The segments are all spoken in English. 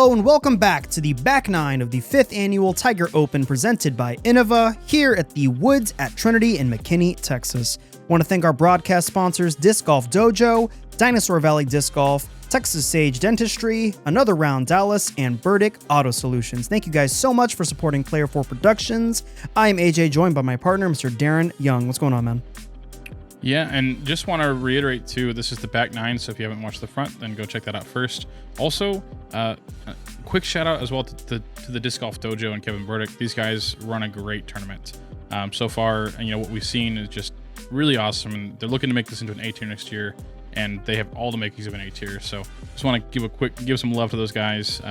Hello and welcome back to the back nine of the 5th annual Tiger Open presented by Innova here at the Woods at Trinity in McKinney, Texas. Want to thank our broadcast sponsors Disc Golf Dojo, Dinosaur Valley Disc Golf, Texas Sage Dentistry, Another Round Dallas, and Burdick Auto Solutions. Thank you guys so much for supporting Player 4 Productions. I am AJ, joined by my partner, Mr. Darren Young. What's going on, man? Yeah, and just want to reiterate too, this is the back nine, so if you haven't watched the front, then go check that out first. Also, a quick shout out as well to the Disc Golf Dojo and Kevin Burdick. These guys run a great tournament. So far, what we've seen is just really awesome, and they're looking to make this into an A tier next year, and they have all the makings of an A tier. So just want to give some love to those guys.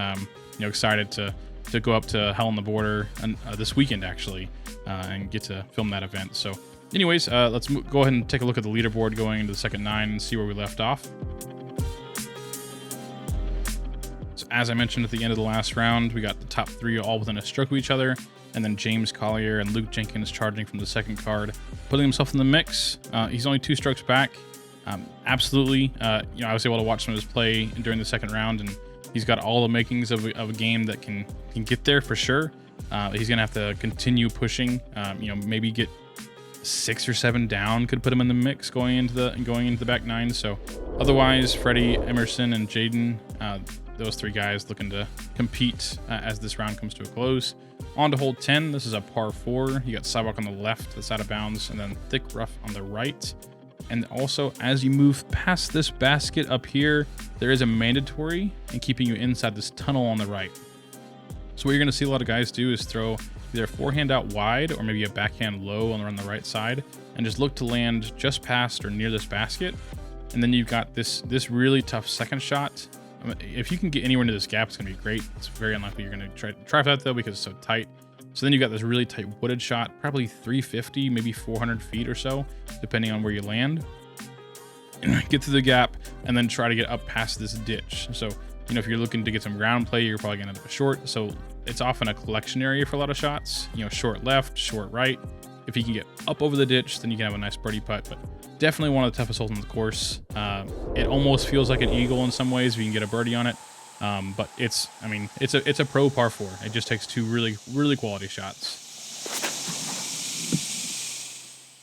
Excited to go up to Hell on the Border this weekend actually, and get to film that event. So anyways, let's go ahead and take a look at the leaderboard going into the second nine and see where we left off. So as I mentioned at the end of the last round, we got the top three all within a stroke of each other, and then James Collier and Luke Jenkins charging from the second card, putting himself in the mix. He's only 2 strokes back. Absolutely, I was able to watch some of his play during the second round, and he's got all the makings of a game that can get there for sure. He's gonna have to continue pushing. Maybe get 6 or 7 down could put him in the mix going into the back nine. So otherwise, Fredy, Emerson, and Jaden, those 3 guys looking to compete as this round comes to a close. On to hole 10. This is a par 4. You got sidewalk on the left that's out of bounds, and then thick rough on the right. And also, as you move past this basket up here, there is a mandatory in keeping you inside this tunnel on the right. So what you're going to see a lot of guys do is throw either a forehand out wide or maybe a backhand low on the right side, and just look to land just past or near this basket. And then you've got this really tough second shot. If you can get anywhere into this gap, it's going to be great. It's very unlikely you're going to try for that though, because it's so tight. So then you've got this really tight wooded shot, probably 350, maybe 400 feet or so, depending on where you land. Get through the gap and then try to get up past this ditch. So, if you're looking to get some ground play, you're probably going to end up short. So it's often a collection area for a lot of shots, short left, short right. If you can get up over the ditch, then you can have a nice birdie putt, but definitely one of the toughest holes on the course. It almost feels like an eagle in some ways if you can get a birdie on it. But it's a pro par 4. It just takes 2 really, really quality shots.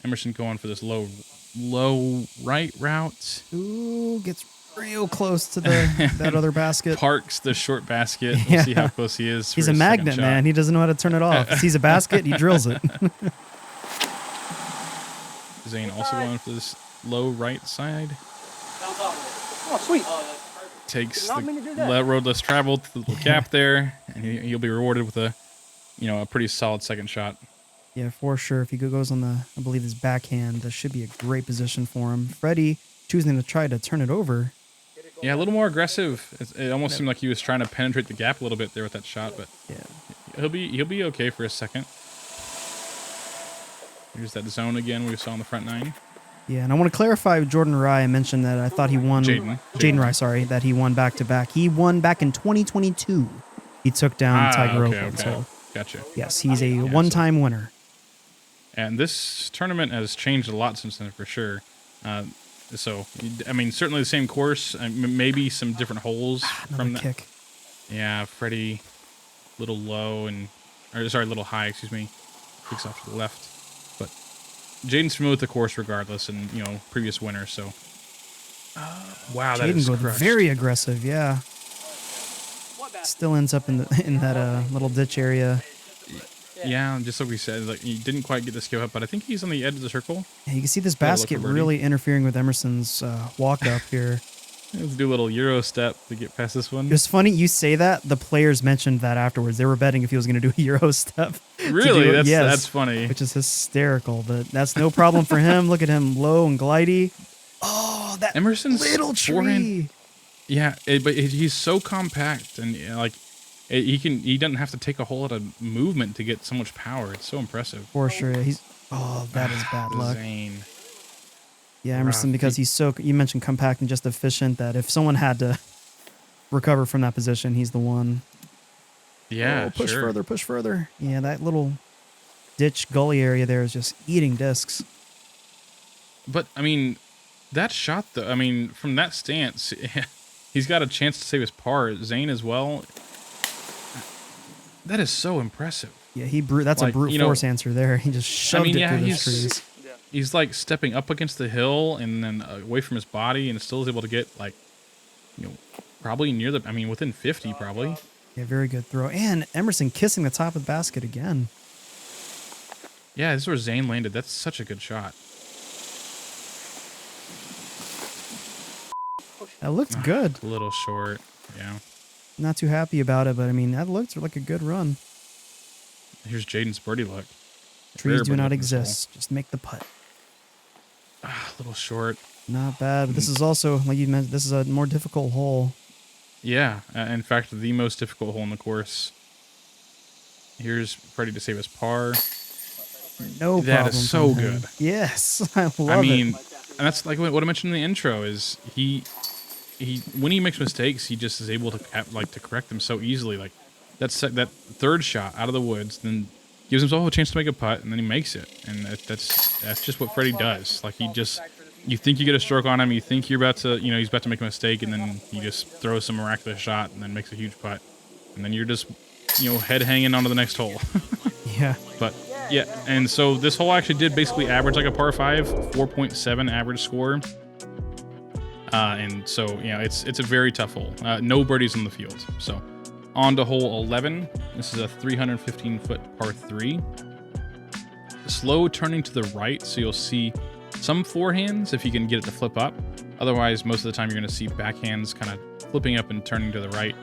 Emerson going for this low right route. Ooh, gets real close to that other basket. Parks the short basket. We'll see how close he is. He's a magnet, man. He doesn't know how to turn it off. He sees a basket, he drills it. Zane also going for this low right side. Oh, sweet. Takes the road less traveled to the little gap there, and he'll be rewarded with a pretty solid second shot. Yeah, for sure. If he goes on I believe his backhand, that should be a great position for him. Fredy choosing to try to turn it over. Yeah, a little more aggressive. It almost seemed like he was trying to penetrate the gap a little bit there with that shot, but yeah, he'll be okay for a second. Here's that zone again we saw on the front nine. Yeah, and I want to clarify, Jordan Rye, I mentioned that I thought he won. Jaden Rye, sorry, that he won back-to-back. He won back in 2022. He took down Tiger Open. Okay. So gotcha. Yes, he's a one-time winner. And this tournament has changed a lot since then, for sure. Certainly the same course, maybe some different holes from that. Kick. Yeah, Fredy, little little high, excuse me. Kicks off to the left. But Jaden's familiar with the course regardless, and, previous winner, so. Wow, that is crushed. Jaden very aggressive, yeah. Still ends up in that little ditch area. Yeah, just like we said, he didn't quite get the skill up, but I think he's on the edge of the circle. Yeah, you can see this basket really interfering with Emerson's walk up here. Let's do a little Euro step to get past this one. It's funny you say that. The players mentioned that afterwards. They were betting if he was going to do a Euro step. Really? That's funny. Which is hysterical, but that's no problem for him. Look at him, low and glidey. Oh, that Emerson's little tree. Forehand, yeah, but he's so compact, and he doesn't have to take a whole lot of movement to get so much power. It's so impressive. For sure. That is bad luck. Zane. Yeah, Emerson, because he's you mentioned compact and just efficient, that if someone had to recover from that position, he's the one. Yeah, push further. Yeah, that little ditch gully area there is just eating discs. But, that shot, though, from that stance, he's got a chance to save his par. Zane as well. That is so impressive. Yeah, that's Like, a brute force answer there. He just shoved it through those trees. He's like stepping up against the hill and then away from his body, and still is able to get like, probably near within 50 probably. Yeah, very good throw. And Emerson kissing the top of the basket again. Yeah, this is where Zane landed. That's such a good shot. That looked good. A little short, yeah. Not too happy about it, but I mean, that looked like a good run. Here's Jaden's birdie look. Trees do not exist. Just make the putt. A little short. Not bad, but this is also, like you mentioned, this is a more difficult hole. Yeah, in fact, the most difficult hole in the course. Here's Fredy to save his par. No problem. That is so good. Yes, I love it. I mean, and that's like what I mentioned in the intro is he when he makes mistakes, he just is able to to correct them so easily. Like that third shot out of the woods, then gives himself a chance to make a putt, and then he makes it. And that's just what Fredy does. Like you think you get a stroke on him, you think you're about to, he's about to make a mistake, and then he just throws some miraculous shot and then makes a huge putt, and then you're just head hanging onto the next hole. Yeah. But yeah, and so this hole actually did basically average like a par 5, 4.7 average score. And so, it's a very tough hole. No birdies on the field. So on to hole 11. This is a 315-foot par 3. Slow turning to the right, so you'll see some forehands if you can get it to flip up. Otherwise, most of the time you're going to see backhands kind of flipping up and turning to the right.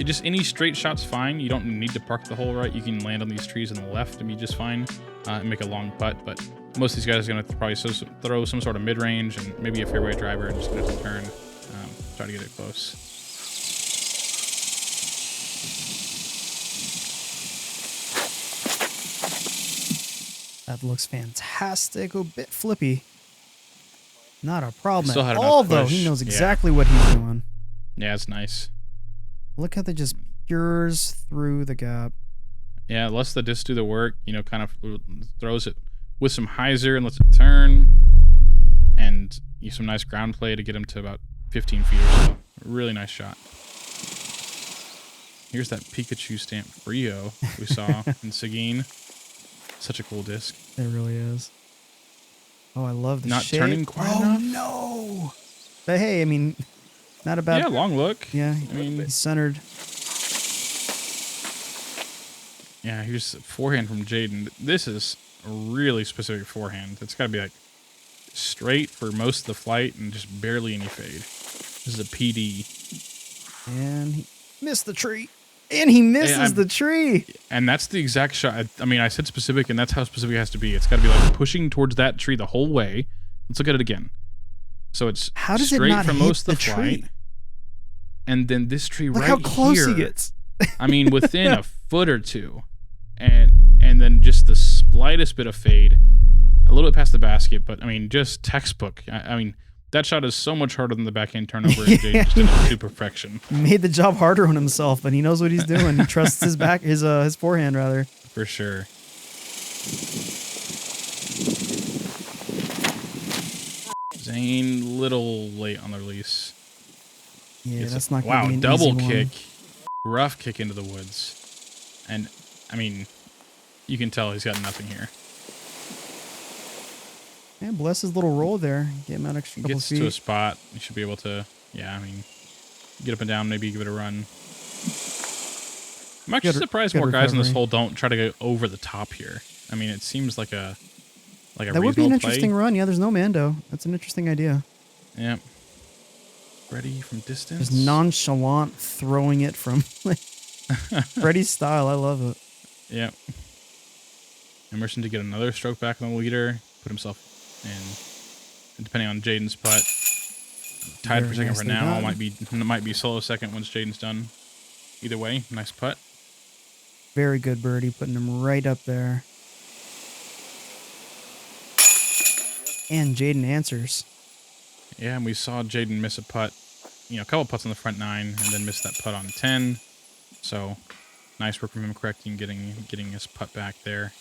Just any straight shot's fine. You don't need to park the hole right. You can land on these trees on the left and be just fine and make a long putt. But most of these guys are going to probably throw some sort of mid-range and maybe a fairway driver and just get it to turn. Try to get it close. That looks fantastic. A bit flippy. Not a problem Still at had all, enough though. push. He knows exactly what he's doing. Yeah, it's nice. Look how they just pures through the gap. Yeah, lets the disc do the work, kind of throws it with some hyzer and lets it turn. And use some nice ground play to get him to about 15 feet or so. Really nice shot. Here's that Pikachu stamp Frio we saw in Seguin. Such a cool disc. It really is. Oh, I love the Not shape. turning quite enough. Oh, no. But hey, I mean, not a bad... Yeah, long look. Yeah, he's centered. Yeah, here's a forehand from Jaden. This is a really specific forehand. It's got to be like straight for most of the flight and just barely any fade. This is a PD. And he missed the tree. And he misses the tree. And that's the exact shot. I said specific, and that's how specific it has to be. It's got to be like pushing towards that tree the whole way. Let's look at it again. So it's how does straight it not for hit most of the tree? flight. And then this tree Look right how close here. he gets. Within a foot or two. And then just the slightest bit of fade. A little bit past the basket, but just textbook. That shot is so much harder than the backhand turnover, and Jaden just did it to perfection. Made the job harder on himself, but he knows what he's doing. He trusts his forehand rather. For sure. Zane, little late on the release. Yeah, that's not going to be an double easy kick, one. rough kick into the woods, and you can tell he's got nothing here. Yeah, bless his little roll there. Get him out extra couple Gets feet. to a spot. He should be able to, get up and down, maybe give it a run. I'm actually surprised more guys in this hole don't try to go over the top here. It seems like a that would be an interesting play. run. Yeah, there's no Mando. That's an interesting idea. Yeah. Fredy from distance. Just nonchalant throwing it from Fredy's style. I love it. Yeah. Emerson to get another stroke back on the leader. Put himself in. Depending on Jaden's putt. Tied for second for now. Might be solo second once Jaden's done. Either way, nice putt. Very good birdie. Putting him right up there. And Jaden answers. Yeah, and we saw Jaden miss a putt. A couple putts on the front 9 and then miss that putt on 10. So, nice work from him correcting, getting his putt back there.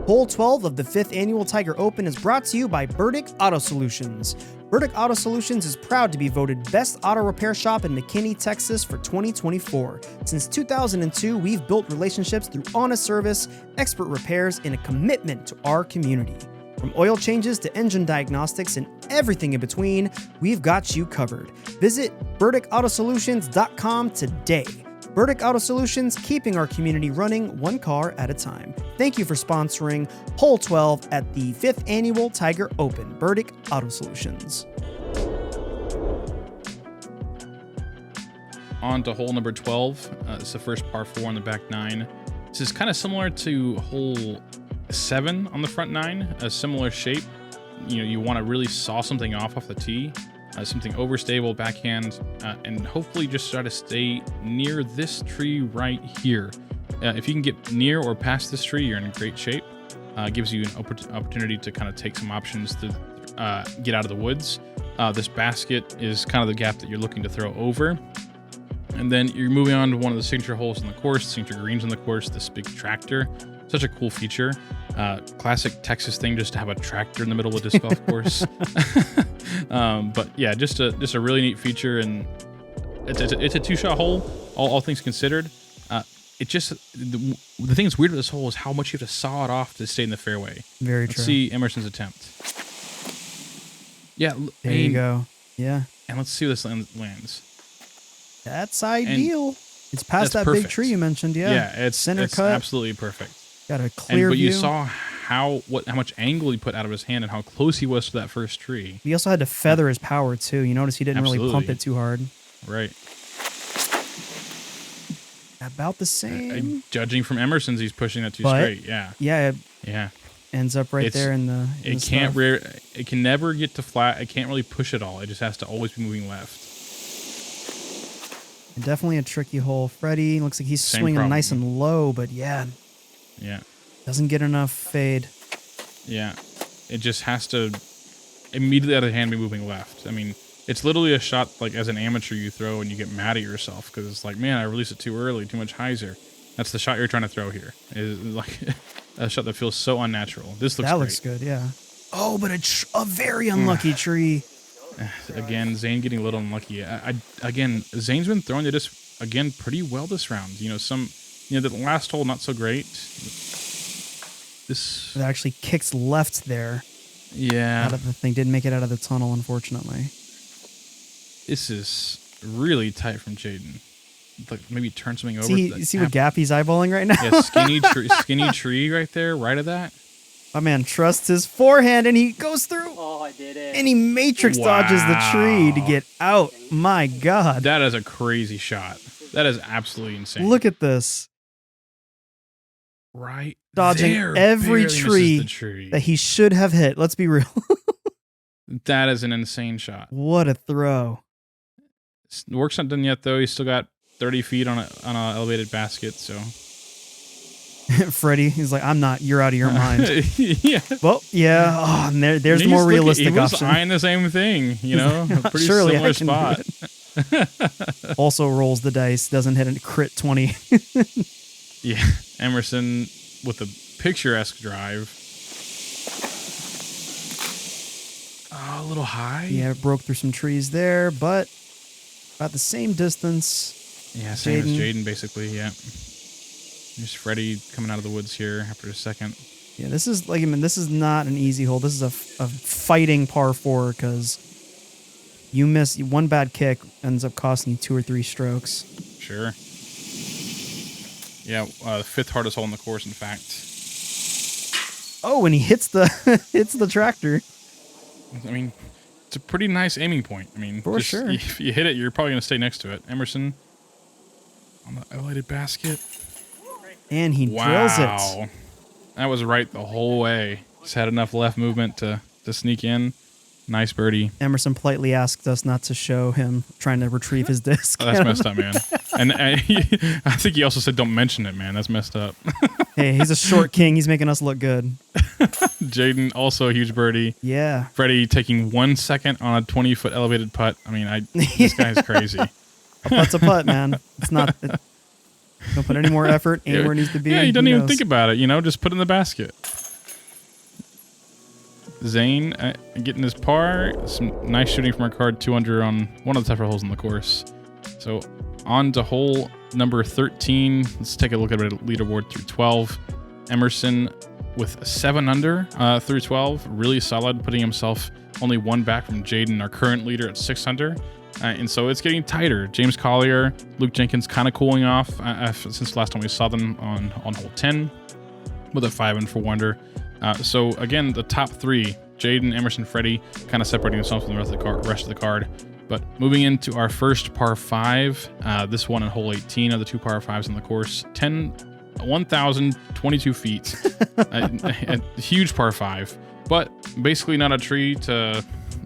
Hole 12 of the 5th Annual Tiger Open is brought to you by Burdick Auto Solutions. Burdick Auto Solutions is proud to be voted Best Auto Repair Shop in McKinney, Texas for 2024. Since 2002, we've built relationships through honest service, expert repairs, and a commitment to our community. From oil changes to engine diagnostics and everything in between, we've got you covered. Visit BurdickAutoSolutions.com today. Burdick Auto Solutions, keeping our community running one car at a time. Thank you for sponsoring Hole 12 at the 5th Annual Tiger Open. Burdick Auto Solutions. On to hole number 12. It's the first par 4 on the back 9. This is kind of similar to hole 7 on the front 9, a similar shape. You want to really saw something off the tee. Something overstable backhand, and hopefully just try to stay near this tree right here. If you can get near or past this tree, you're in great shape. Gives you an opportunity to kind of take some options to get out of the woods. This basket is kind of the gap that you're looking to throw over. And then you're moving on to one of the signature holes in the course, signature greens in the course, this big tractor. Such a cool feature. Classic Texas thing just to have a tractor in the middle of a disc golf course. But yeah, just a really neat feature, and it's a 2-shot hole, all things considered. It just the thing that's weird with this hole is how much you have to saw it off to stay in the fairway. Very true. Let's see Emerson's attempt. Yeah, There you go. Yeah. And let's see where this lands. That's ideal. It's past that perfect. Big tree you mentioned. Yeah. Yeah, it's center cut. Absolutely perfect. Got a clear But view. you saw how much angle he put out of his hand and how close he was to that first tree. He also had to feather his power too. You notice he didn't really pump it too hard. Right. About the same. Judging from Emerson's, he's pushing that too straight. Yeah. Yeah. Yeah. Ends up right there in the. It can never get to flat. It can't really push it all. It just has to always be moving left. Definitely a tricky hole. Fredy looks like he's swinging nice and low, but yeah. Yeah. Doesn't get enough fade. Yeah. It just has to immediately out of hand be moving left. I mean, it's literally a shot like as an amateur you throw and you get mad at yourself because it's like, man, I released it too early, too much hyzer. That's the shot you're trying to throw here. Is like a shot that feels so unnatural. This looks great. Looks good, yeah. Oh, but a very unlucky tree. Again, Zane getting a little unlucky. Again, Zane's been throwing it again pretty well this round. The last hole not so great. It actually kicks left there. Yeah. Out of the thing. Didn't make it out of the tunnel, unfortunately. This is really tight from Jaden. Like maybe turn something over. You see what gap he's eyeballing right now? Yeah, skinny tree right there, right of that. My man trusts his forehand and he goes through. Oh, I did it. And he matrix dodges the tree to get out. My God. That is a crazy shot. That is absolutely insane. Look at this. Right dodging there, every tree that he should have hit. Let's be real. That is an insane shot. What a throw. The work's not done yet, though. He's still got 30 feet on a elevated basket, so... Fredy, he's like, I'm not. You're out of your mind. Yeah. Well, yeah. Oh, and there's the more realistic option. He was eyeing the same thing, a pretty similar spot. Also rolls the dice, doesn't hit a crit 20. Yeah, Emerson with a picturesque drive. Oh, a little high. Yeah, it broke through some trees there, but about the same distance. Yeah, same as Jaden, basically, yeah. There's Fredy coming out of the woods here after a second. Yeah, this is this is not an easy hole. This is a fighting par 4 because you miss one bad kick ends up costing you 2 or 3 strokes. Sure. Yeah, the 5th hardest hole in the course, in fact. Oh, and he hits the tractor. I mean, it's a pretty nice aiming point. I mean, for sure. If you hit it, you're probably going to stay next to it. Emerson on the elevated basket. And he drills it. That was right the whole way. Just had enough left movement to sneak in. Nice birdie. Emerson politely asked us not to show him trying to retrieve his disc. Oh, that's messed up, man. And I think he also said, don't mention it, man. That's messed up. Hey, he's a short king. He's making us look good. Jaden, also a huge birdie. Yeah. Fredy taking 1 second on a 20-foot elevated putt. I mean, this guy's crazy. A putt's a putt, man. It's not... Don't put any more effort anywhere it needs to be. Yeah, he doesn't even think about it, just put it in the basket. Zane getting his par. Some nice shooting from our card, 2 under on one of the tougher holes in the course. So on to hole number 13. Let's take a look at the leaderboard through 12. Emerson with 7 under through 12. Really solid, putting himself only 1 back from Jaden, our current leader, at 6 under. And so it's getting tighter. James Collier, Luke Jenkins kind of cooling off since the last time we saw them on hole 10 with a 5 and 4 under. So again, the top 3, Jaden, Emerson, Fredy, kind of separating themselves from the rest of the card. But moving into our first par 5, this one in hole 18 of the 2 par 5s in the course, 1,022 feet, a huge par 5, but basically not a tree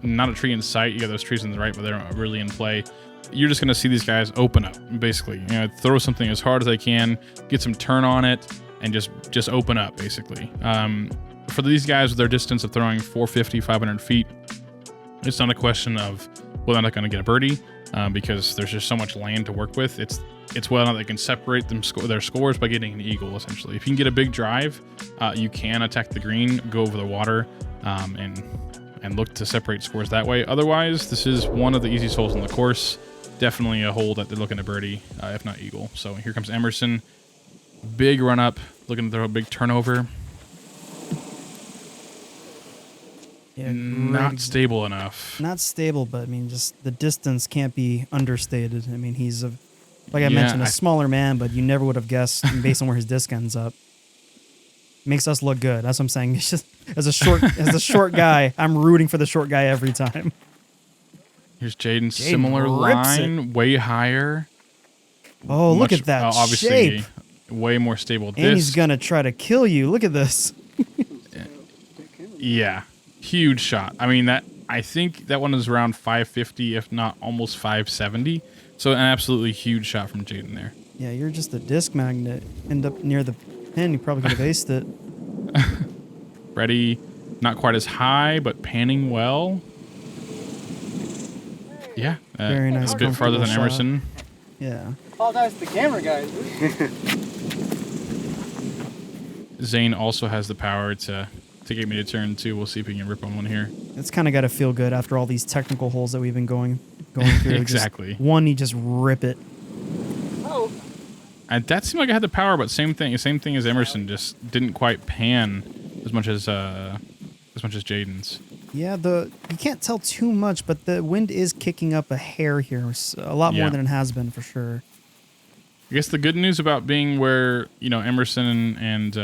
in sight. You got those trees on the right, but they're not really in play. You're just going to see these guys open up, basically. Throw something as hard as they can, get some turn on it, and just open up, basically. For these guys with their distance of throwing 450, 500 feet, it's not a question of whether or not they're going to get a birdie, because there's just so much land to work with. It's whether or not they can separate their scores by getting an eagle, essentially. If you can get a big drive, you can attack the green, go over the water, and look to separate scores that way. Otherwise, this is one of the easiest holes in the course. Definitely a hole that they're looking to birdie, if not eagle. So here comes Emerson. Big run up, looking to throw a big turnover. Yeah, not stable enough. Not stable, but I mean, just the distance can't be understated. I mean, he's like I mentioned, a smaller man, but you never would have guessed based on where his disc ends up. Makes us look good. That's what I'm saying. It's just as a short guy, I'm rooting for the short guy every time. Here's Jaden, similar line, way higher. Oh, look at that obviously, shape. Way more stable disc. And he's gonna try to kill you. Look at this. Yeah, huge shot. I mean, I think that one is around 550, if not almost 570. So an absolutely huge shot from Jaden there. Yeah, you're just a disc magnet. End up near the pin, you probably could have aced it. Fredy, not quite as high, but panning well. Yeah, very nice. A bit farther than shot. Emerson. Yeah. Apologize to the camera guys. Zane also has the power to get me to turn 2. We'll see if we can rip on one here. It's kind of got to feel good after all these technical holes that we've been going through. Exactly. You just rip it. Oh. And that seemed like I had the power, but same thing as Emerson, just didn't quite pan as much as Jaden's. Yeah, you can't tell too much, but the wind is kicking up a hair here, a lot more than it has been for sure. I guess the good news about being where Emerson and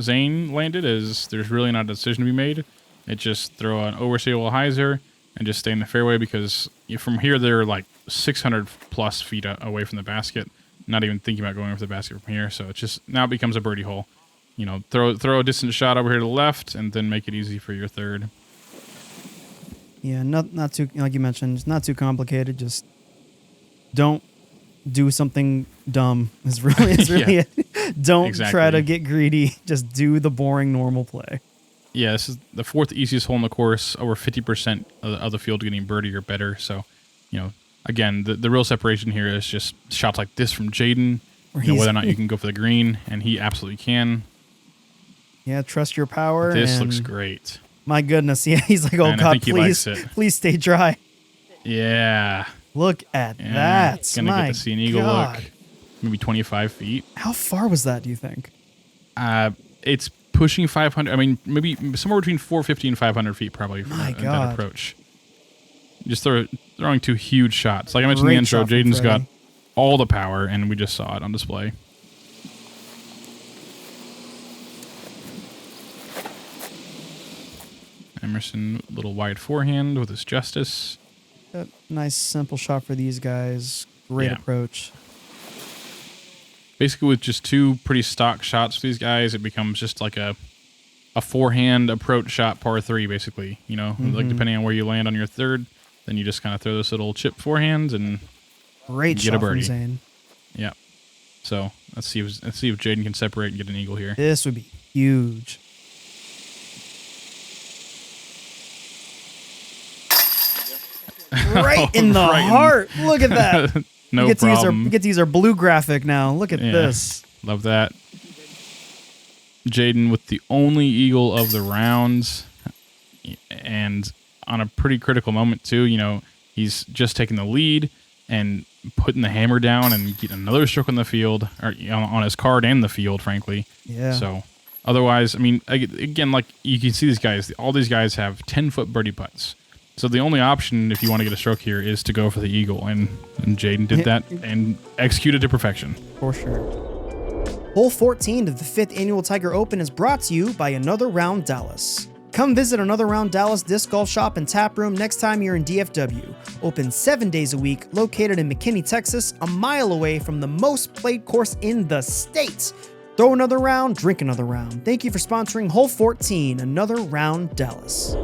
Zane landed is there's really not a decision to be made. It's just throw an overstable hyzer and just stay in the fairway, because from here they're like 600 plus feet away from the basket. Not even thinking about going over the basket from here, so it just now becomes a birdie hole. Throw a distant shot over here to the left, and then make it easy for your third. Yeah, not too, like you mentioned, it's not too complicated. Just don't do something dumb. It's really it. Don't try to get greedy. Just do the boring normal play. Yeah, this is the 4th easiest hole in the course. Over 50% of the field getting birdie or better. So, again, the real separation here is just shots like this from Jaden. Whether or not you can go for the green, and he absolutely can. Yeah, trust your power. This looks great. My goodness, yeah, he's like, oh God, please stay dry. Yeah. Look at that. Gonna get to see an eagle look. Maybe 25 feet. How far was that, do you think? It's pushing 500. I mean, maybe somewhere between 450 and 500 feet probably from that approach. Just throwing 2 huge shots. Like I mentioned in the intro, Jaden's got all the power, and we just saw it on display. Emerson, little wide forehand with his justice. A nice simple shot for these guys. Great approach. Basically, with just 2 pretty stock shots for these guys, it becomes just like a forehand approach shot par 3, basically. Like depending on where you land on your third, then you just kind of throw this little chip forehand and get a birdie. From Zane. Yeah. So let's see if Jaden can separate and get an eagle here. This would be huge. Right in the heart. Look at that. No problem. We get to use our blue graphic now. Look at this. Love that. Jaden with the only eagle of the rounds. and on a pretty critical moment too. He's just taking the lead and putting the hammer down and getting another stroke on the field, or on his card and the field, frankly. Yeah. So otherwise, I mean, again, like you can see these guys, all these guys have 10-foot birdie putts. So the only option if you want to get a stroke here is to go for the eagle, and Jaden did that and executed to perfection. For sure. Hole 14 of the 5th Annual Tiger Open is brought to you by Another Round Dallas. Come visit Another Round Dallas Disc Golf Shop and Tap Room next time you're in DFW. Open 7 days a week, located in McKinney, Texas, a mile away from the most played course in the state. Throw another round, drink another round. Thank you for sponsoring Hole 14, Another Round Dallas.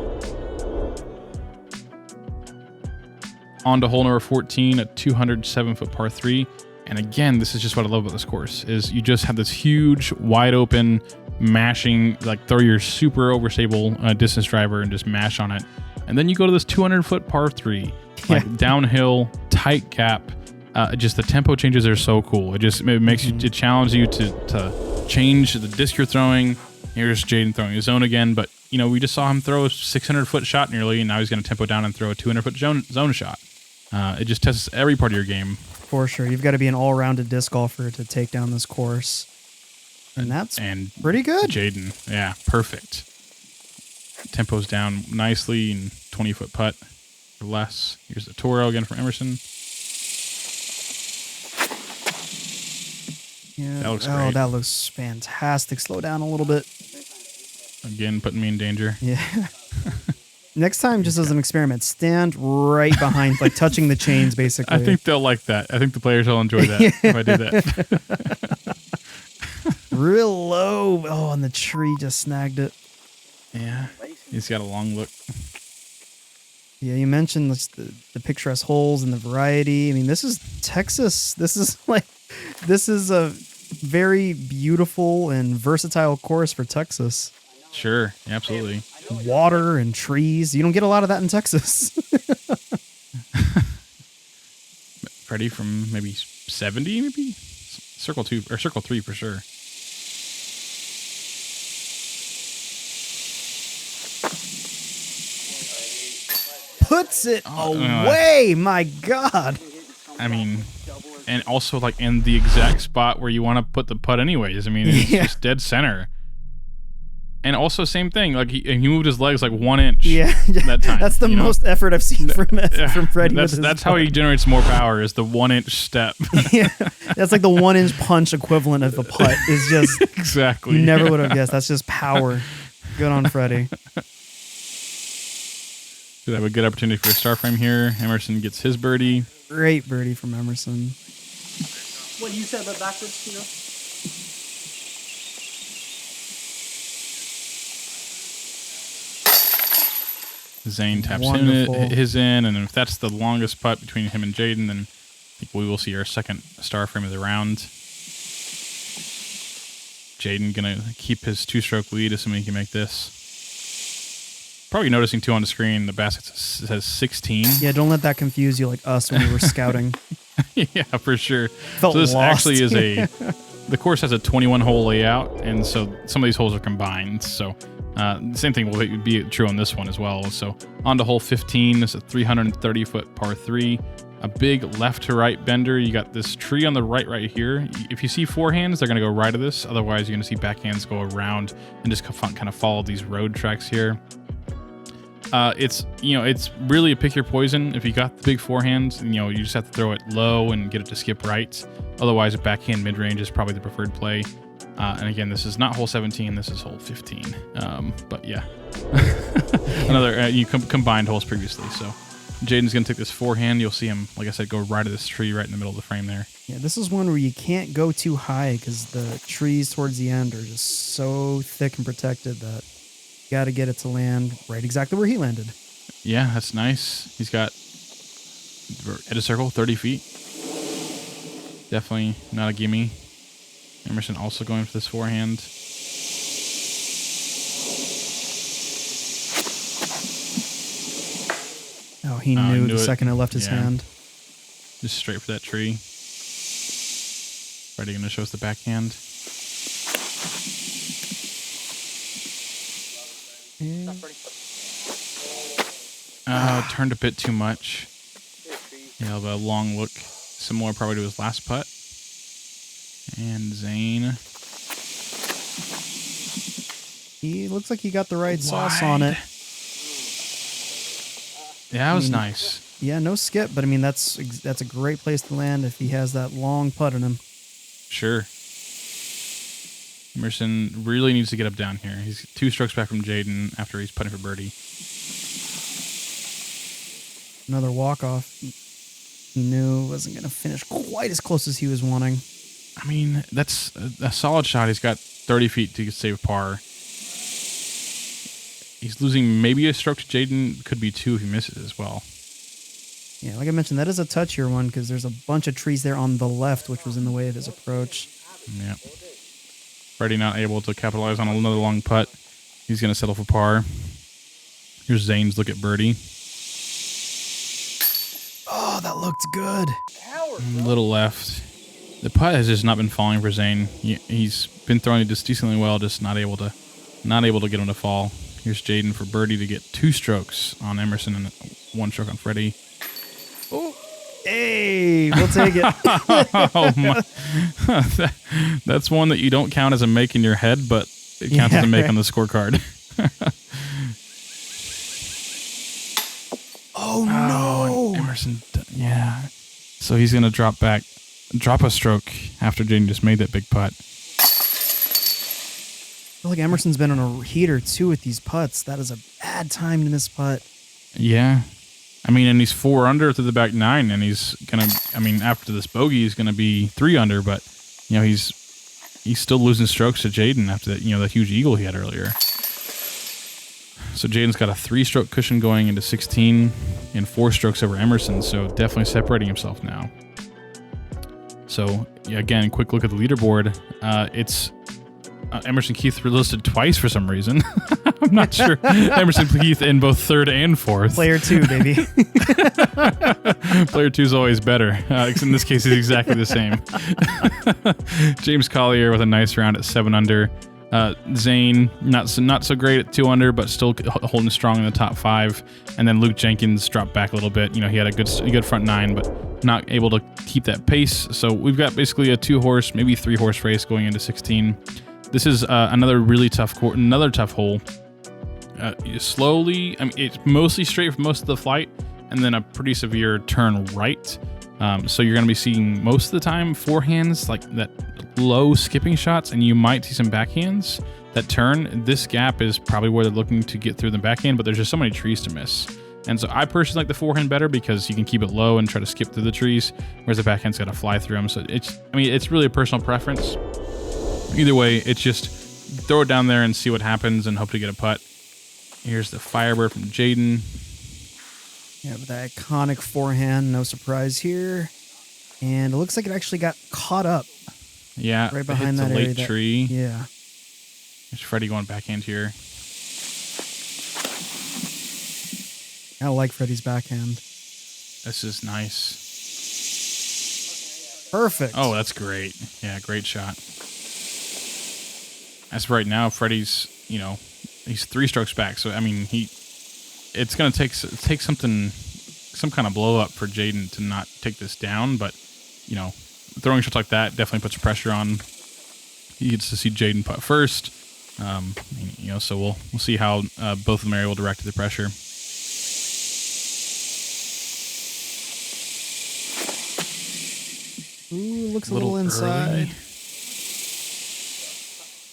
On to hole number 14, a 207-foot par 3. And again, this is just what I love about this course, is you just have this huge, wide open, mashing, like throw your super overstable distance driver and just mash on it. And then you go to this 200-foot par 3, like downhill, tight gap. Just the tempo changes are so cool. It makes you, it challenges you to change the disc you're throwing. Here's Jaden throwing his zone again, but we just saw him throw a 600-foot shot nearly, and now he's going to tempo down and throw a 200-foot zone shot. It just tests every part of your game. For sure. You've got to be an all-rounded disc golfer to take down this course. And that's pretty good. Jaden, yeah, perfect. Tempo's down nicely, and 20-foot putt or less. Here's the Toro again from Emerson. Yeah. That looks great. Oh, that looks fantastic. Slow down a little bit. Again, putting me in danger. Yeah. Next time, just as an experiment, stand right behind, like touching the chains, basically. I think they'll like that. I think the players will enjoy that if I do that. Real low. Oh, and the tree just snagged it. Yeah. He's got a long look. Yeah, you mentioned the picturesque holes and the variety. I mean, this is Texas. This is a very beautiful and versatile course for Texas. Sure, absolutely. Water and trees. You don't get a lot of that in Texas. Fredy from maybe 70, maybe? Circle 2 or circle 3 for sure. Puts it away. My God. I mean, and also like in the exact spot where you want to put the putt anyways. I mean, it's just dead center. And also same thing, like he moved his legs like 1 inch. Yeah, that time. That's the most effort I've seen from Fredy. That's how he generates more power, is the 1 inch step. Yeah, that's like the 1 inch punch equivalent of a putt. Is just exactly. You never would have guessed. That's just power. Good on Fredy. Should have a good opportunity for a star frame here. Emerson gets his birdie. Great birdie from Emerson. What you said about backwards, Zane taps his in, and if that's the longest putt between him and Jaden, then I think we will see our second star frame of the round. Jaden gonna keep his 2-stroke lead, assuming he can make this. Probably noticing too on the screen, the basket says 16. Yeah, don't let that confuse you like us when we were scouting. Yeah, for sure. Felt so this lost. actually is the course has a 21-hole layout, and so some of these holes are combined. So the same thing will be true on this one as well. So on to hole 15. This is a 330-foot par 3. A big left to right bender. You got this tree on the right here. If you see forehands, they're going to go right of this. Otherwise, you're going to see backhands go around and just kind of follow these road tracks here. It's really a pick your poison. If you got the big forehand, you just have to throw it low and get it to skip right. Otherwise, a backhand mid-range is probably the preferred play. And again, this is not hole 17. This is hole 15. But yeah, another combined holes previously. So Jaden's gonna take this forehand. You'll see him, like I said, go right of this tree right in the middle of the frame there. Yeah, this is one where you can't go too high because the trees towards the end are just so thick and protected that you got to get it to land right exactly where he landed. Yeah, that's nice. He's got at a circle 30 feet. Definitely not a gimme. Emerson also going for this forehand. Oh, he knew the second it left his hand. Just straight for that tree. Fredy going to show us the backhand. Turned a bit too much. Yeah, a long look, similar probably to his last putt. And Zane. He looks like he got the right sauce on it. Yeah, that was nice. Yeah, no skip, but I mean that's a great place to land if he has that long putt in him. Sure. Emerson really needs to get up down here. He's 2 strokes back from Jaden after he's putting for birdie. Another walk-off. He knew wasn't going to finish quite as close as he was wanting. I mean, that's a solid shot. He's got 30 feet to save par. He's losing maybe a stroke to Jaden. Could be 2 if he misses as well. Yeah, like I mentioned, that is a touchier one because there's a bunch of trees there on the left, which was in the way of his approach. Yeah. Fredy not able to capitalize on another long putt. He's going to settle for par. Here's Zane's look at birdie. Oh, that looked good. A little left. The putt has just not been falling for Zane. He's been throwing it just decently well, just not able to get him to fall. Here's Jaden for birdie to get 2 strokes on Emerson and 1 stroke on Fredy. Oh, hey, we'll take it. Oh my. That's one that you don't count as a make in your head, but it counts as a make on the scorecard. Oh no! Emerson, yeah. So he's gonna drop a stroke after Jaden just made that big putt. I feel like Emerson's been on a heater too with these putts. That is a bad time to miss putt. Yeah. I mean, and he's 4 under through the back 9, and he's gonna. I mean, after this bogey, he's gonna be 3 under, but he's still losing strokes to Jaden after that. That huge eagle he had earlier. So Jaden's got a 3-stroke cushion going into 16, and 4 strokes over Emerson. So definitely separating himself now. So again, quick look at the leaderboard. It's Emerson Keith listed twice for some reason. I'm not sure. Emerson Keith in both 3rd and 4th. Player 2, baby. Player 2 is always better. In this case, it's exactly the same. James Collier with a nice round at 7 under. Zane, not so great at 2 under, but still holding strong in the top 5. And then Luke Jenkins dropped back a little bit. He had a good front 9, but not able to keep that pace. So we've got basically a 2-horse, maybe 3-horse race going into 16. This is another really tough hole. Slowly, I mean, it's mostly straight for most of the flight, and then a pretty severe turn right. So you're going to be seeing most of the time forehands, like that low skipping shots, and you might see some backhands that turn. This gap is probably where they're looking to get through the backhand, but there's just so many trees to miss. And so I personally like the forehand better because you can keep it low and try to skip through the trees, whereas the backhand's got to fly through them. So it's really a personal preference. Either way, it's just throw it down there and see what happens and hope to get a putt. Here's the Firebird from Jaden. Yeah, with that iconic forehand, no surprise here. And it looks like it actually got caught up. Yeah, right behind that area. Late tree. Yeah. There's Fredy going backhand here. I like Fredy's backhand. This is nice. Perfect. Oh, that's great. Yeah, great shot. As of right now, Fredy's, he's 3 strokes back. So, I mean, it's going to take some kind of blow up for Jaden to not take this down. But, throwing shots like that definitely puts pressure on. He gets to see Jaden putt first. So we'll see how both of them are able to react to the pressure. Ooh, looks a little inside. Early.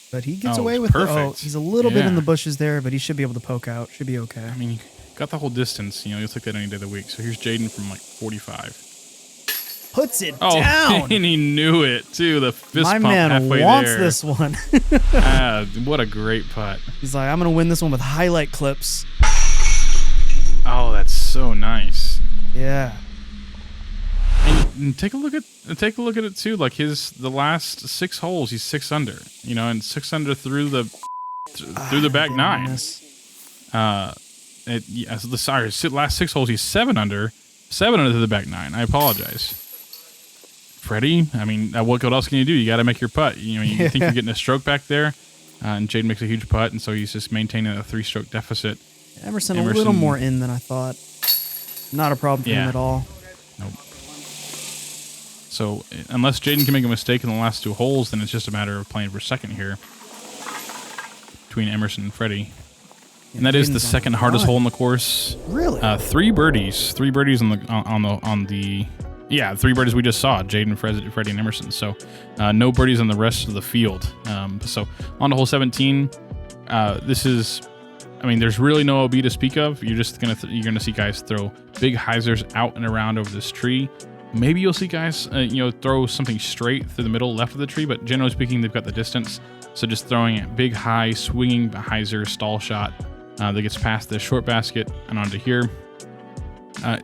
But he gets away with perfect. He's a little bit in the bushes there, but he should be able to poke out. Should be okay. I mean, you got the whole distance. You'll take that any day of the week. So here's Jaden from 45. Puts it down. And he knew it, too. The fist My pump man halfway wants there. this one. What a great putt. He's like, I'm going to win this one with highlight clips. Oh, that's so nice. Yeah. And take a look at it too. Like the last 6 holes, he's 6 under. And 6 under through the back 9. The last 6 holes, he's 7 under. 7 under to the back 9. I apologize, Fredy. I mean, what else can you do? You got to make your putt. You think you're getting a stroke back there, and Jaden makes a huge putt, and so he's just maintaining a 3-stroke deficit. Emerson a little more in than I thought. Not a problem for him at all. Nope. So unless Jaden can make a mistake in the last 2 holes, then it's just a matter of playing for second here between Emerson and Fredy. And that is the second hardest hole in the course. Really? 3 birdies. 3 birdies on the 3 birdies we just saw. Jaden, Fredy, and Emerson. So no birdies on the rest of the field. So on to hole 17. This is, I mean, there's really no OB to speak of. You're just you're gonna see guys throw big hyzers out and around over this tree. Maybe you'll see guys, throw something straight through the middle left of the tree, but generally speaking, they've got the distance. So just throwing a big, high, swinging hyzer stall shot that gets past the short basket and onto here. I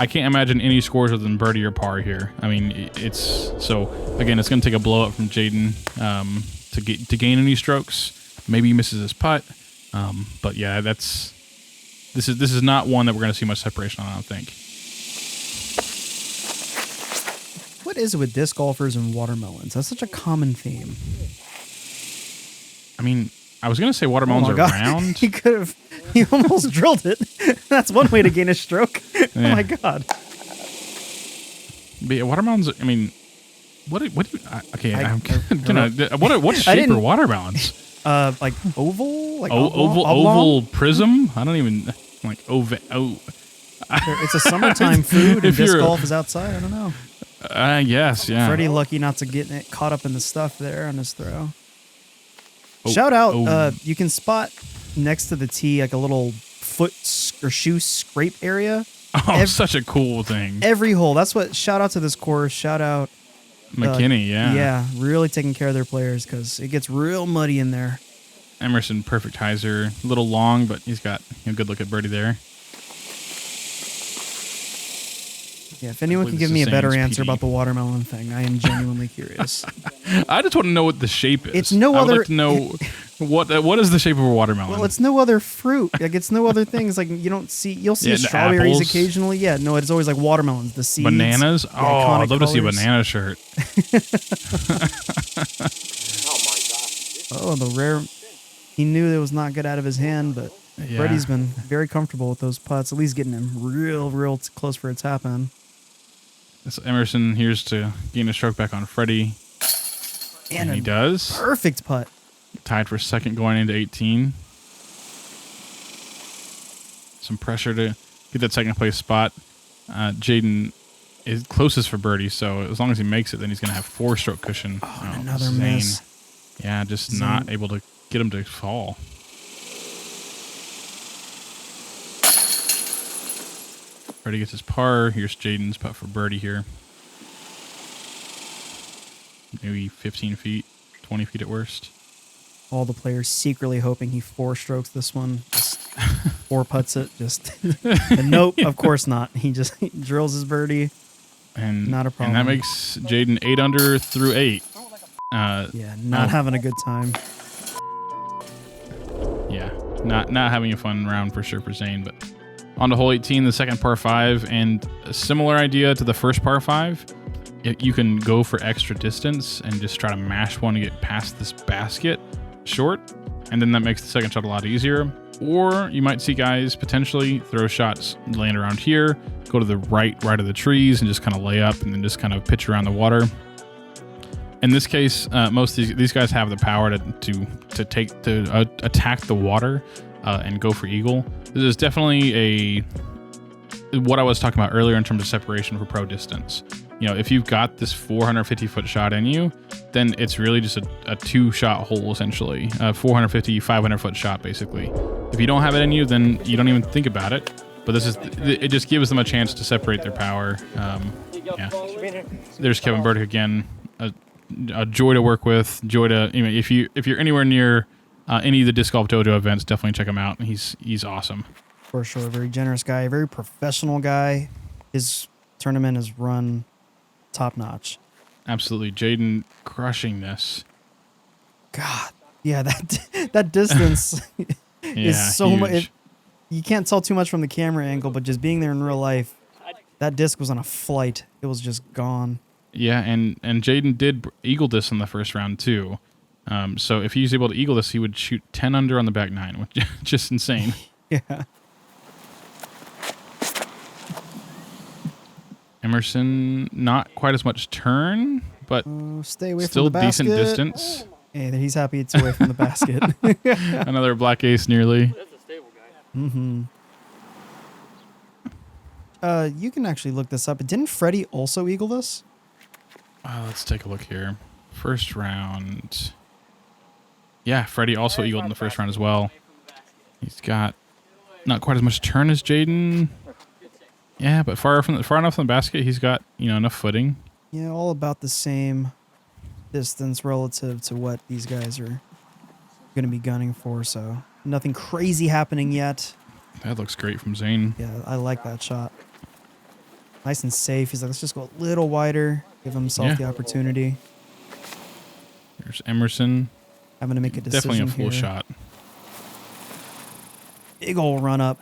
can't imagine any scores other than birdie or par here. I mean, it's going to take a blow up from Jaden to gain any strokes. Maybe he misses his putt, but yeah, this is not one that we're going to see much separation on, I don't think. What is it with disc golfers and watermelons? That's such a common theme. I mean, I was going to say watermelons are round. He almost drilled it. That's one way to gain a stroke. Oh my God. But yeah, watermelons, I mean, what shape are watermelons? Like oval? Like oval prism? I don't even, like, it's a summertime food and disc golf is outside. I don't know. Yes, yeah. Fredy lucky not to get it caught up in the stuff there on his throw. Shout out, you can spot next to the tee like a little foot or shoe scrape area. Oh, such a cool thing. Every hole. That's what, shout out to this course. Shout out McKinney, Yeah, really taking care of their players because it gets real muddy in there. Emerson, perfect hyzer. A little long, but he's got a good look at birdie there. Yeah, if anyone can give me a better answer about the watermelon thing, I am genuinely curious. I just want to know what the shape is. It's no other. I would like to know what is the shape of a watermelon. Well, it's no other fruit. Like it's no other things. Like you'll see strawberries apples. occasionally. Yeah, no, it's always like watermelons. The seeds. Bananas. Oh, I'd love to see a banana shirt. Oh my gosh. Oh, the rare. He knew it was not good out of his hand, but Freddie's been very comfortable with those putts. At least getting him real close for a tap in. So Emerson here's to gain a stroke back on Fredy. And he does. Perfect putt. Tied for second going into 18. Some pressure to get that second place spot. Jaden is closest for birdie, so as long as he makes it, then he's going to have 4-stroke cushion. Oh, another miss. Yeah, just Zane. Not able to get him to fall. Fredy gets his par. Here's Jaden's putt for birdie here. Maybe 15 feet, 20 feet at worst. All the players secretly hoping he 4-strokes this one. Just 4 putts it. And nope, of course not. He drills his birdie. And not a problem. And that makes Jaden 8 under through 8. Not having a good time. Yeah, not having a fun round for sure for Zane, but on to hole 18, the second par 5, and a similar idea to the first par 5. You can go for extra distance and just try to mash one to get past this basket short, and then that makes the second shot a lot easier. Or you might see guys potentially throw shots, land around here, go to the right of the trees, and just kind of lay up and then just kind of pitch around the water. In this case, most of these guys have the power to attack the water and go for eagle. This is definitely what I was talking about earlier in terms of separation for pro distance. You know, if you've got this 450-foot shot in you, then it's really just a 2-shot hole, essentially. A 450, 500-foot shot, basically. If you don't have it in you, then you don't even think about it. But it just gives them a chance to separate their power. There's Kevin Burdick again. A joy to work with. Joy to, if you're anywhere near any of the Disc Golf Dojo events, definitely check him out. He's awesome. For sure. A very generous guy. A very professional guy. His tournament is run top notch. Absolutely. Jaden crushing this. God. Yeah, that distance is so much. You can't tell too much from the camera angle, but just being there in real life, that disc was on a flight. It was just gone. Yeah, and Jaden did eagle this in the first round too. So if he's able to eagle this, he would shoot 10 under on the back nine, which is just insane. Yeah. Emerson, not quite as much turn, but Stay away still from the basket. decent distance. Hey, he's happy it's away from the basket. Another black ace nearly. That's a stable guy. Mm-hmm. You can actually look this up. Didn't Fredy also eagle this? Let's take a look here. First round. Yeah, Fredy also eagled in the first round as well. He's got not quite as much turn as Jaden. Yeah, but far enough from the basket, he's got, enough footing. Yeah, all about the same distance relative to what these guys are going to be gunning for, so nothing crazy happening yet. That looks great from Zane. Yeah, I like that shot. Nice and safe. He's like, let's just go a little wider, give himself the opportunity. There's Emerson. Having to make a decision. Definitely a full here. shot. Big ol' run up.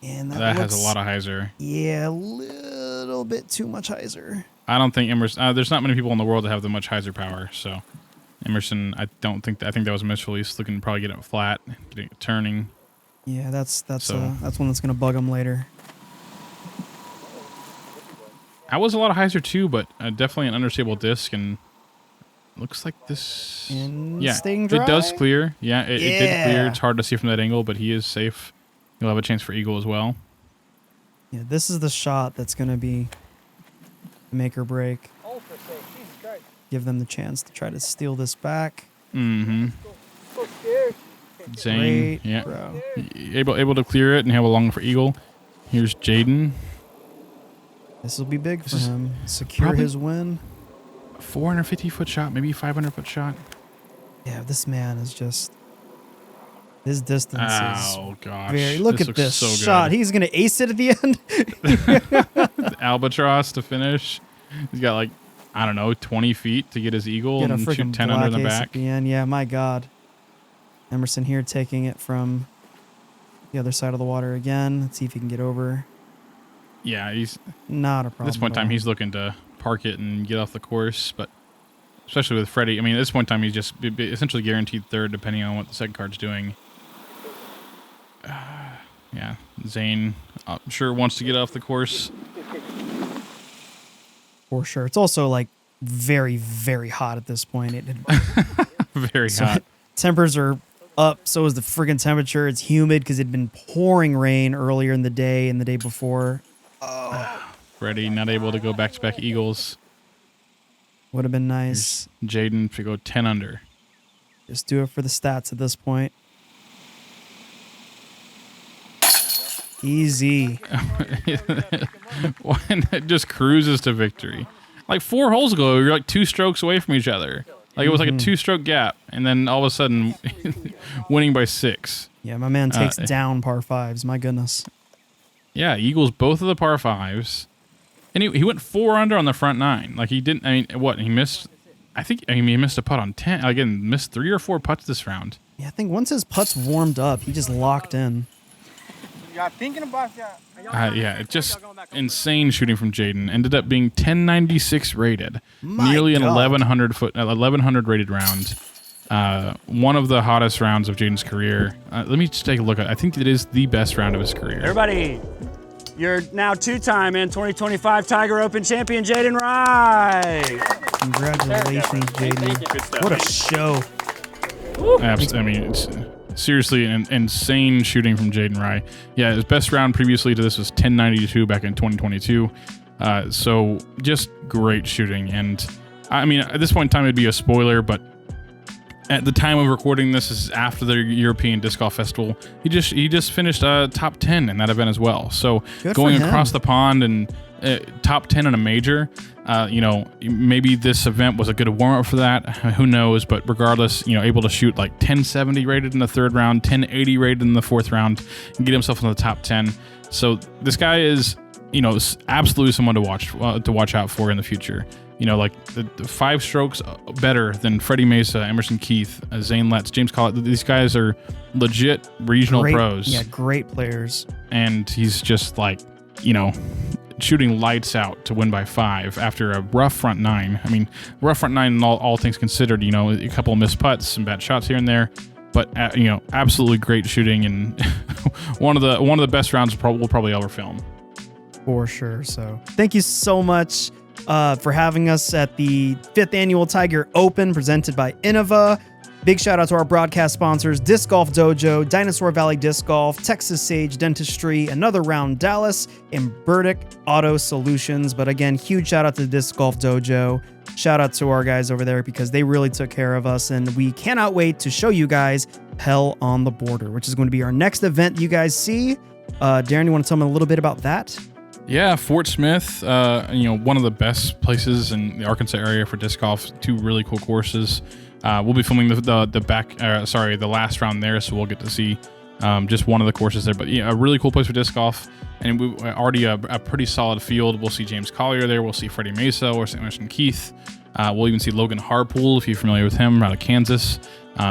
And that has a lot of hyzer. Yeah, a little bit too much hyzer. I don't think Emerson. There's not many people in the world that have that much hyzer power. So Emerson, I think that was a misrelease. Looking to probably get it flat, getting it turning. Yeah, that's one that's gonna bug him later. I was a lot of hyzer too, but definitely an understable disc, and looks like this. And yeah, staying dry? it does clear. Yeah, it did clear. It's hard to see from that angle, but he is safe. He'll have a chance for eagle as well. Yeah, this is the shot that's gonna be make or break. Give them the chance to try to steal this back. Mm-hmm. So scared. Zane, Great, yeah, bro. able to clear it and have a long for eagle. Here's Jaden. This will be big for is him. Secure probably- his win. 450-foot shot, maybe 500-foot shot. Yeah, this man is just. His distance Oh is gosh! very. Look at looks this so shot. good. He's gonna ace it at the end. The albatross to finish. He's got like, I don't know, 20 feet to get his eagle Get a and shoot freaking 10 under in the black ace back. at the end. Yeah, my God. Emerson here taking it from the other side of the water again. Let's see if he can get over. Yeah, he's Not a problem. at this point in at time all. he's looking to park it and get off the course, but especially with Fredy, I mean, at this point in time he's just essentially guaranteed third depending on what the second card's doing. Yeah, Zane, I'm sure wants to get off the course. For sure. It's also like very, very hot at this point. Very So hot. Tempers are up. So is the friggin' temperature. It's humid because it'd been pouring rain earlier in the day and the day before. Fredy not able to go back-to-back eagles. Would have been nice. Jaden to go 10 under. Just do it for the stats at this point. Easy. And it just cruises to victory. Like 4 holes ago, you're like 2 strokes away from each other. Like it was like a 2-stroke gap, and then all of a sudden, winning by 6. Yeah, my man takes down par 5s. My goodness. Yeah, eagles both of the par 5s, and he went 4 under on the front 9. Like he didn't. I mean, what he missed? He missed a putt on 10. Again, missed 3 or 4 putts this round. Yeah, I think once his putts warmed up, he just locked in. Y'all thinking about that? Yeah, it just insane shooting from Jaden. Ended up being 1096 rated, My nearly an God. 1100 rated round. One of the hottest rounds of Jaden's career. Let me just take a look at it. I think it is the best round of his career. Everybody, you're now 2-time and 2025 Tiger Open champion, Jaden Rye. Congratulations, Jaden. What a show. I mean, it's seriously an insane shooting from Jaden Rye. Yeah, his best round previously to this was 1092 back in 2022. So just great shooting. And I mean, at this point in time, it'd be a spoiler, but at the time of recording this is after the European Disc Golf Festival. He just finished top 10 in that event as well. So Good going for him. across the pond and top 10 in a major, maybe this event was a good warm up for that. Who knows? But regardless, able to shoot like 1070 rated in the 3rd round, 1080 rated in the 4th round, and get himself in the top 10. So this guy is, absolutely someone to watch out for in the future. Like the 5 strokes better than Fredy Meza, Emerson Keith, Zane Letts, James Collett. These guys are legit regional Great, pros. Yeah, great players. And he's just like, shooting lights out to win by 5 after a rough front 9. I mean, rough front 9 all things considered, you know, a couple of missed putts, some bad shots here and there, but you know, absolutely great shooting, and one of the best rounds we'll probably ever film. For sure. So thank you so much for having us at the 5th Annual Tiger Open presented by Innova. Big shout out to our broadcast sponsors, Disc Golf Dojo, Dinosaur Valley Disc Golf, Texas Sage Dentistry, Another Round Dallas, and Burdick Auto Solutions. But again, huge shout out to Disc Golf Dojo. Shout out to our guys over there because they really took care of us, and we cannot wait to show you guys Hell on the Border, which is going to be our next event you guys see. Darren, you want to tell me a little bit about that? Yeah, Fort Smith, you know, one of the best places in the Arkansas area for disc golf. 2 really cool courses. We'll be filming the last round there, so we'll get to see just one of the courses there. But yeah, a really cool place for disc golf, and we already a pretty solid field. We'll see James Collier there. We'll see Fredy Meza. We'll see Emerson Keith. We'll even see Logan Harpool, if you're familiar with him, out of Kansas.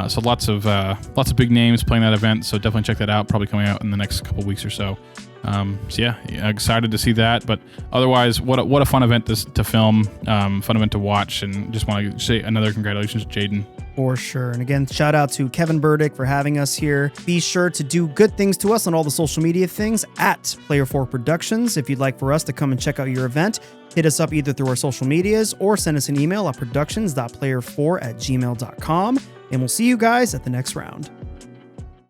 So lots of big names playing that event. So definitely check that out. Probably coming out in the next couple weeks or so. So yeah, excited to see that. But otherwise, what a fun event to film, fun event to watch, and just want to say another congratulations to Jaden. For sure. And again, shout out to Kevin Burdick for having us here. Be sure to do good things to us on all the social media things at Player4 Productions. If you'd like for us to come and check out your event, hit us up either through our social medias or send us an email at productions.player4@gmail.com. And we'll see you guys at the next round.